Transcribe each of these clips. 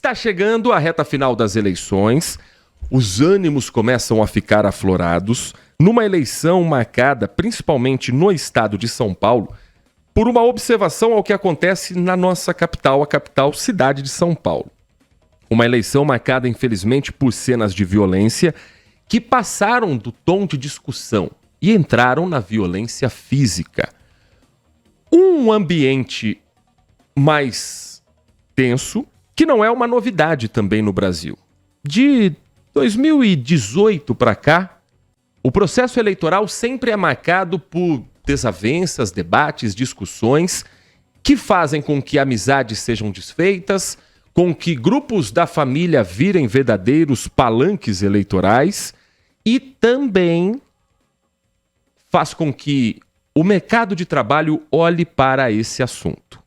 Está chegando a reta final das eleições, os ânimos começam a ficar aflorados numa eleição marcada, principalmente no estado de São Paulo, por uma observação ao que acontece na nossa capital, a capital cidade de São Paulo. Uma eleição marcada, infelizmente, por cenas de violência que passaram do tom de discussão e entraram na violência física. Um ambiente mais tenso, que não é uma novidade também no Brasil. De 2018 para cá, o processo eleitoral sempre é marcado por desavenças, debates, discussões que fazem com que amizades sejam desfeitas, com que grupos da família virem verdadeiros palanques eleitorais e também faz com que o mercado de trabalho olhe para esse assunto.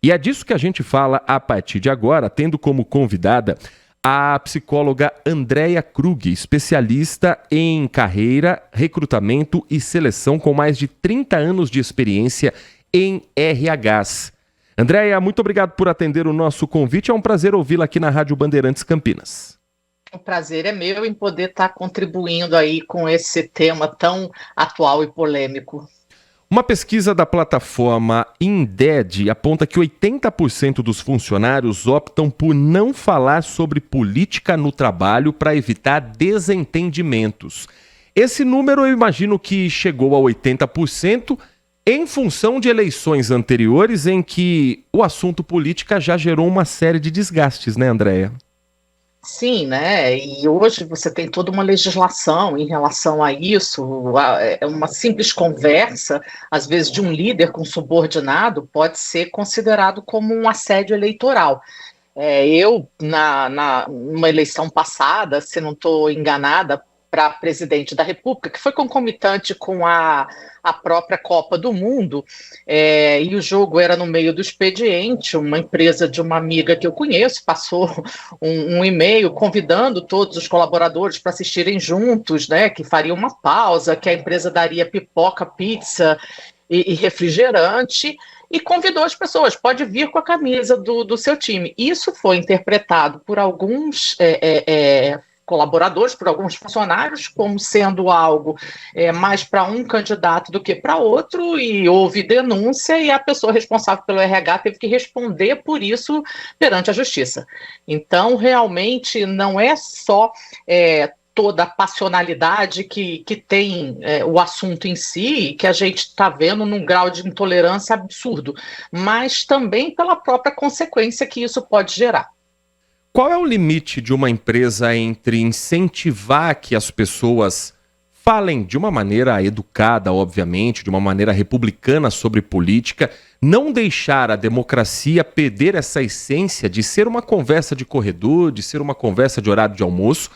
E é disso que a gente fala a partir de agora, tendo como convidada a psicóloga Andréia Krug, especialista em carreira, recrutamento e seleção com mais de 30 anos de experiência em RHs. Andréia, muito obrigado por atender o nosso convite. É um prazer ouvi-la aqui na Rádio Bandeirantes Campinas. O prazer é meu em poder estar contribuindo aí com esse tema tão atual e polêmico. Uma pesquisa da plataforma Indeed aponta que 80% dos funcionários optam por não falar sobre política no trabalho para evitar desentendimentos. Esse número eu imagino que chegou a 80% em função de eleições anteriores em que o assunto política já gerou uma série de desgastes, né, Andréia? Sim, né? E hoje você tem toda uma legislação em relação a isso. Uma simples conversa, às vezes, de um líder com subordinado, pode ser considerado como um assédio eleitoral. Numa eleição passada, se não estou enganada, para presidente da República, que foi concomitante com a própria Copa do Mundo, e o jogo era no meio do expediente. Uma empresa de uma amiga que eu conheço passou um e-mail convidando todos os colaboradores para assistirem juntos, né, que faria uma pausa, que a empresa daria pipoca, pizza e refrigerante, e convidou as pessoas, pode vir com a camisa do seu time. Isso foi interpretado por alguns colaboradores, por alguns funcionários, como sendo algo mais para um candidato do que para outro, e houve denúncia e a pessoa responsável pelo RH teve que responder por isso perante a justiça. Então, realmente, não é só toda a passionalidade que tem o assunto em si, que a gente está vendo num grau de intolerância absurdo, mas também pela própria consequência que isso pode gerar. Qual é o limite de uma empresa entre incentivar que as pessoas falem de uma maneira educada, obviamente, de uma maneira republicana sobre política, não deixar a democracia perder essa essência de ser uma conversa de corredor, de ser uma conversa de horário de almoço,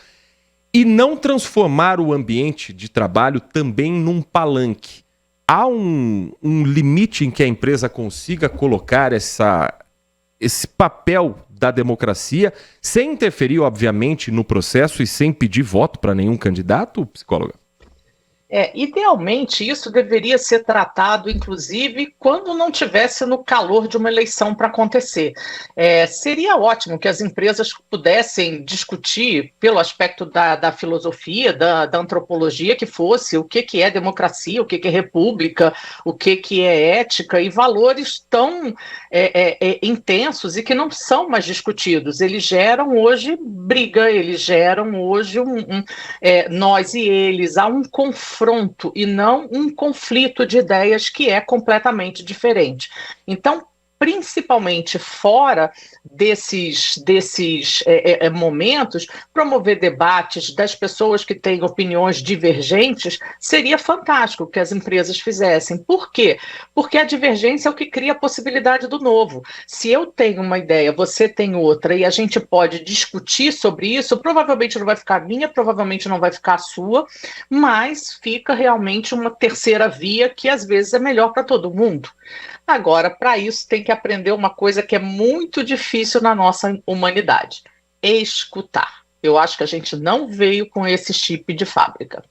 e não transformar o ambiente de trabalho também num palanque? Há um limite em que a empresa consiga colocar esse papel da democracia, sem interferir, obviamente, no processo e sem pedir voto para nenhum candidato, psicóloga? Idealmente, isso deveria ser tratado, inclusive, quando não tivesse no calor de uma eleição para acontecer. Seria ótimo que as empresas pudessem discutir, pelo aspecto da filosofia, da antropologia, que fosse o que é democracia, o que é república, o que é ética, e valores tão intensos e que não são mais discutidos. Eles geram hoje briga, eles geram hoje nós e eles, há um confronto e não um conflito de ideias que é completamente diferente. Então, principalmente fora desses momentos, promover debates das pessoas que têm opiniões divergentes seria fantástico que as empresas fizessem. Por quê? Porque a divergência é o que cria a possibilidade do novo. Se eu tenho uma ideia, você tem outra, e a gente pode discutir sobre isso, provavelmente não vai ficar a minha, provavelmente não vai ficar a sua, mas fica realmente uma terceira via que às vezes é melhor para todo mundo. Agora, para isso, tem que aprender uma coisa que é muito difícil na nossa humanidade: escutar. Eu acho que a gente não veio com esse chip de fábrica.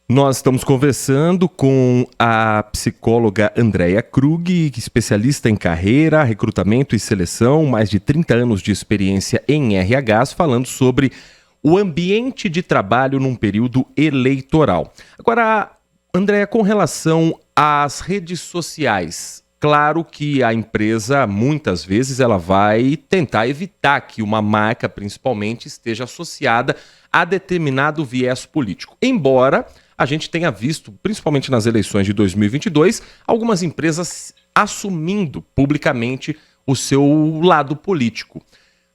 Nós estamos conversando com a psicóloga Andréia Krug, especialista em carreira, recrutamento e seleção, mais de 30 anos de experiência em RHs, falando sobre o ambiente de trabalho num período eleitoral. Agora, Andréia, com relação às redes sociais, claro que a empresa, muitas vezes, ela vai tentar evitar que uma marca, principalmente, esteja associada a determinado viés político. Embora a gente tenha visto, principalmente nas eleições de 2022, algumas empresas assumindo publicamente o seu lado político.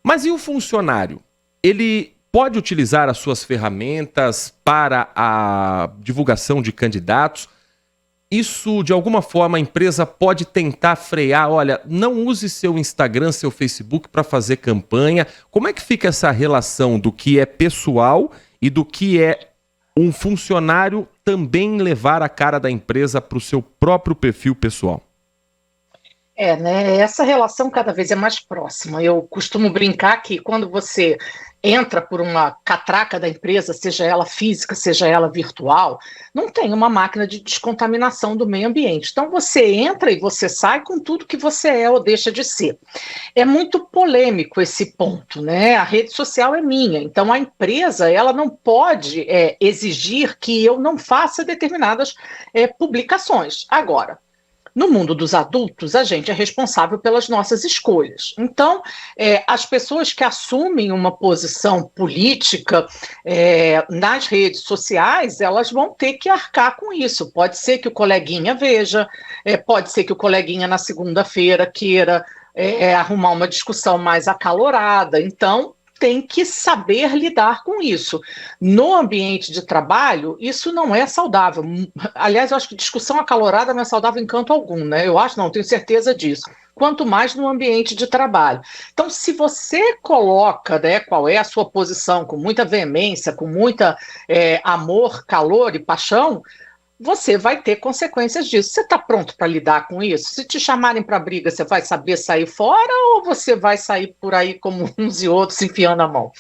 Mas e o funcionário? Ele pode utilizar as suas ferramentas para a divulgação de candidatos? Isso, de alguma forma, a empresa pode tentar frear? Olha, não use seu Instagram, seu Facebook para fazer campanha. Como é que fica essa relação do que é pessoal e do que é um funcionário também levar a cara da empresa para o seu próprio perfil pessoal? Né? Essa relação cada vez é mais próxima. Eu costumo brincar que quando você entra por uma catraca da empresa, seja ela física, seja ela virtual, não tem uma máquina de descontaminação do meio ambiente. Então você entra e você sai com tudo que você é ou deixa de ser. É muito polêmico esse ponto, né? A rede social é minha, então a empresa ela não pode exigir que eu não faça determinadas publicações. Agora, no mundo dos adultos, a gente é responsável pelas nossas escolhas. Então, as pessoas que assumem uma posição política nas redes sociais, elas vão ter que arcar com isso. Pode ser que o coleguinha veja, pode ser que o coleguinha na segunda-feira queira arrumar uma discussão mais acalorada. Então, tem que saber lidar com isso. No ambiente de trabalho, isso não é saudável. Aliás, eu acho que discussão acalorada não é saudável em canto algum, né? Eu acho, não, tenho certeza disso. Quanto mais no ambiente de trabalho. Então, se você coloca, né, qual é a sua posição com muita veemência, com muita amor, calor e paixão, você vai ter consequências disso. Você está pronto para lidar com isso? Se te chamarem para briga, você vai saber sair fora ou você vai sair por aí como uns e outros enfiando a mão?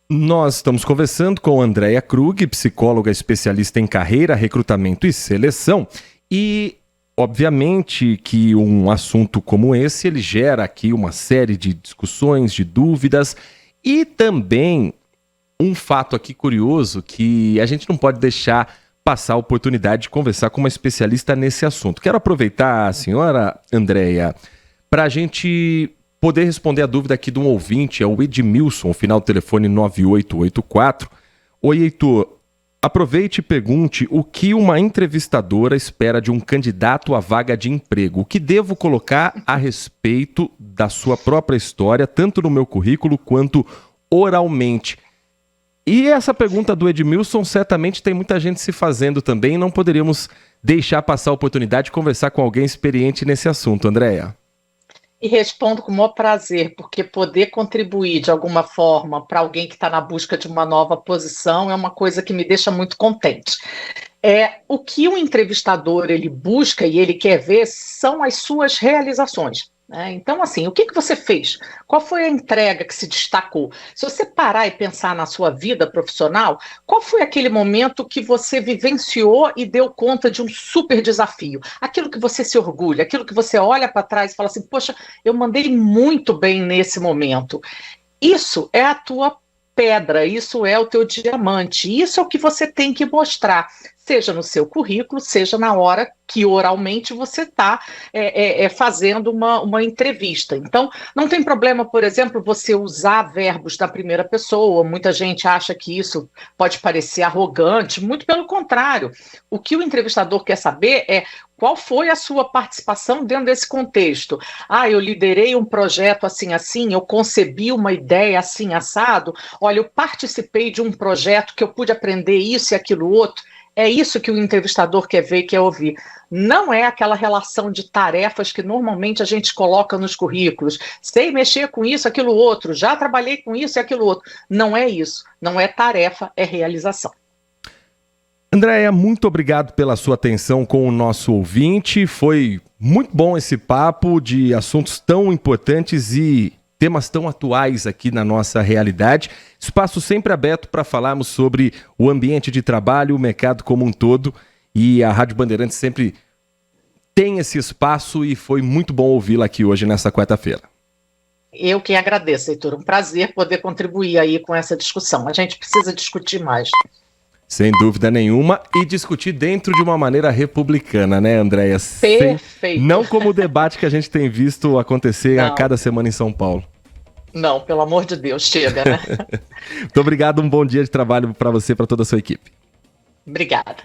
Nós estamos conversando com Andréia Krug, psicóloga especialista em carreira, recrutamento e seleção. E, obviamente, que um assunto como esse, ele gera aqui uma série de discussões, de dúvidas e também um fato aqui curioso que a gente não pode deixar passar a oportunidade de conversar com uma especialista nesse assunto. Quero aproveitar, a senhora Andréia, para a gente poder responder a dúvida aqui de um ouvinte, é o Edmilson, final do telefone 9884. Oi, Heitor. Aproveite e pergunte o que uma entrevistadora espera de um candidato à vaga de emprego. O que devo colocar a respeito da sua própria história, tanto no meu currículo quanto oralmente? E essa pergunta do Edmilson certamente tem muita gente se fazendo também. Não poderíamos deixar passar a oportunidade de conversar com alguém experiente nesse assunto, Andréia. E respondo com o maior prazer, porque poder contribuir de alguma forma para alguém que está na busca de uma nova posição é uma coisa que me deixa muito contente. O que o entrevistador ele busca e ele quer ver são as suas realizações. Então, assim, o que você fez? Qual foi a entrega que se destacou? Se você parar e pensar na sua vida profissional, qual foi aquele momento que você vivenciou e deu conta de um super desafio? Aquilo que você se orgulha, aquilo que você olha para trás e fala assim, poxa, eu mandei muito bem nesse momento. Isso é a tua pedra, isso é o teu diamante, isso é o que você tem que mostrar, seja no seu currículo, seja na hora que oralmente você está fazendo uma entrevista. Então, não tem problema, por exemplo, você usar verbos da primeira pessoa. Muita gente acha que isso pode parecer arrogante, muito pelo contrário. O que o entrevistador quer saber é qual foi a sua participação dentro desse contexto. Eu liderei um projeto assim, assim, eu concebi uma ideia assim, assado. Olha, eu participei de um projeto que eu pude aprender isso e aquilo outro. É isso que o entrevistador quer ver, quer ouvir. Não é aquela relação de tarefas que normalmente a gente coloca nos currículos. Sei mexer com isso, aquilo outro, já trabalhei com isso e aquilo outro. Não é isso. Não é tarefa, é realização. Andréia, muito obrigado pela sua atenção com o nosso ouvinte. Foi muito bom esse papo de assuntos tão importantes e temas tão atuais aqui na nossa realidade. Espaço sempre aberto para falarmos sobre o ambiente de trabalho, o mercado como um todo. E a Rádio Bandeirantes sempre tem esse espaço e foi muito bom ouvi-la aqui hoje, nessa quarta-feira. Eu que agradeço, Heitor. Um prazer poder contribuir aí com essa discussão. A gente precisa discutir mais. Sem dúvida nenhuma, e discutir dentro de uma maneira republicana, né, Andréia? Perfeito. Não como o debate que a gente tem visto acontecer a cada semana em São Paulo. Não, pelo amor de Deus, chega, né? Muito obrigado, um bom dia de trabalho para você e para toda a sua equipe. Obrigada.